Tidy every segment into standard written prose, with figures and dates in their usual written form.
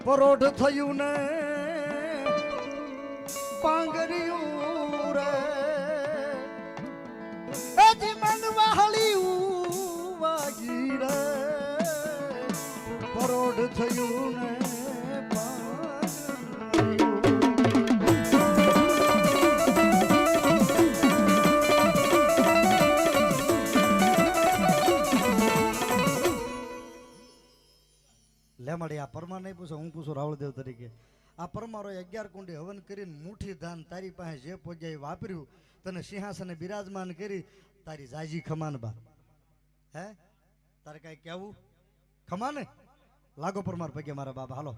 પરોઢ થયું ને પાંગરિયું રે એજી મન વાહળિયું વાગી રે પરોઢ થયું ને લે મળી આ પરમાર નહીં પૂછો, હું પૂછું રાવળદેવ તરીકે. આ પરમારો 11 કુંડી હવન કરીને મુઠ્ઠી ધાન તારી પાસે જે પોગ્યા વાપર્યું, તને સિંહાસને બિરાજમાન કરી, તારી જાજી ખમાન બા. હે તારે કઈ કેવું ખમાને? લાગો પરમાર પગે મારા બાબા, હાલો.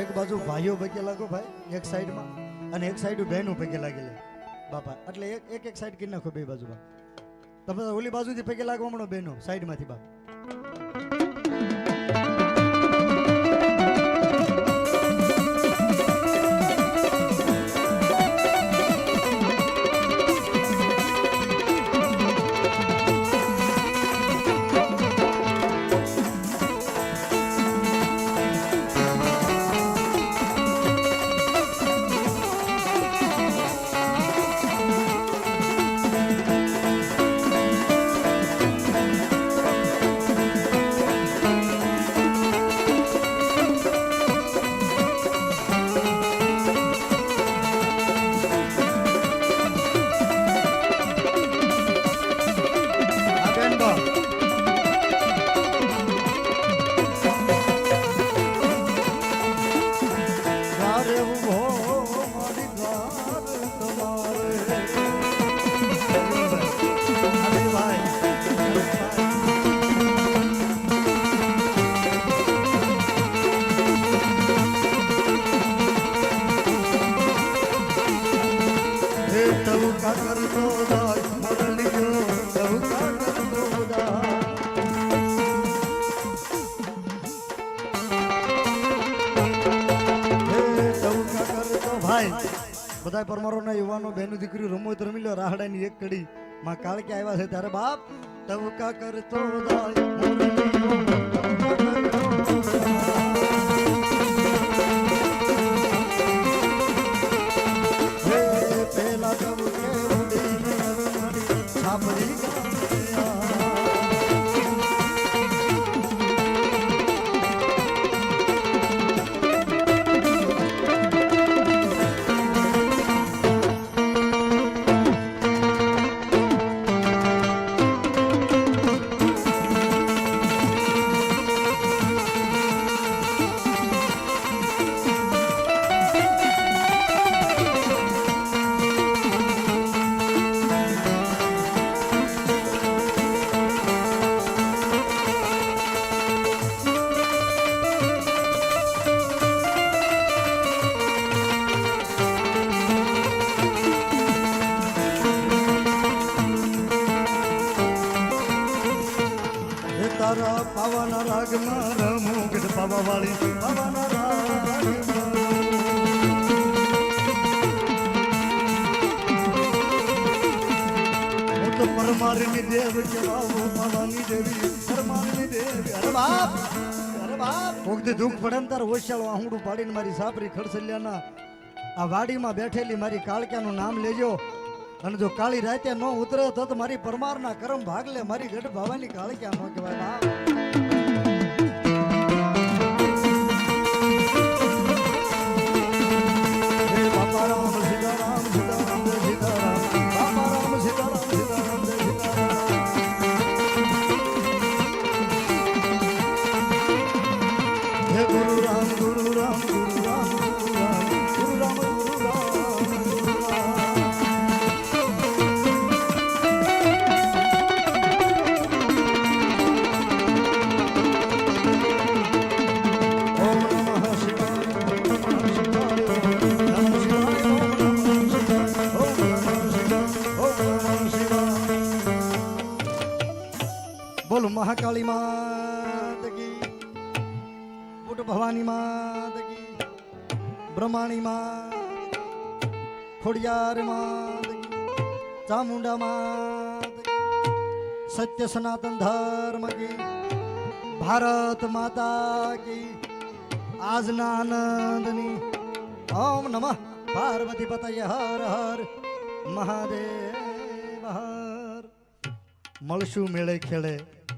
એક બાજુ ભાઈઓ પગે લાગો ભાઈ, એક સાઈડમાં, અને એક સાઈડ બહેનો પગે લાગેલી બાપા, એટલે એક સાઈડ કરી નાખો બે બાજુ. તમે ઓલી બાજુથી પગે લાગવા મળો બહેનો સાઈડમાંથી બાપ. બધા પરમારોના યુવાનો બહેનો દીકરી રમો તો રમી લો. રાહડાની એક કડી માં કાળકે આવ્યા છે ત્યારે બાપ તવકા કરતો પેલા છાપરી બાબાના રાજમાં. હું તો પરમારની દેવ કેવાવું બાબાની દેવી પરમારની દેવી. અરે બાપ અરે બાપ કોકથી દુઃખ પડે ને તાર ઓછાળો આહુડું પાડીને મારી સાપરી ખડસલિયાના આ વાડીમાં બેઠેલી મારી કાળક્યાનું નામ લેજો. અને જો કાળી રાતે ન ઉતરે તો મારી પરમારના કરમ ભાગ લે. મારી ગઢ ભાવાની કાળક્યા ન કહેવાય બાપ. બોલો મહાકાળી માત કી, બુટ ભવાની માત કી, બ્રહ્માણી માત કી, ખોડિયાર માત કી, ચામુંડા માત કી, સત્ય સનાતન ધર્મ કી, ભારત માતા કી, આજના આનંદની. ઓમ નમઃ પાર્વતી પતય હર હર મહાદેવ હર. મળશું મેળે ખેડે.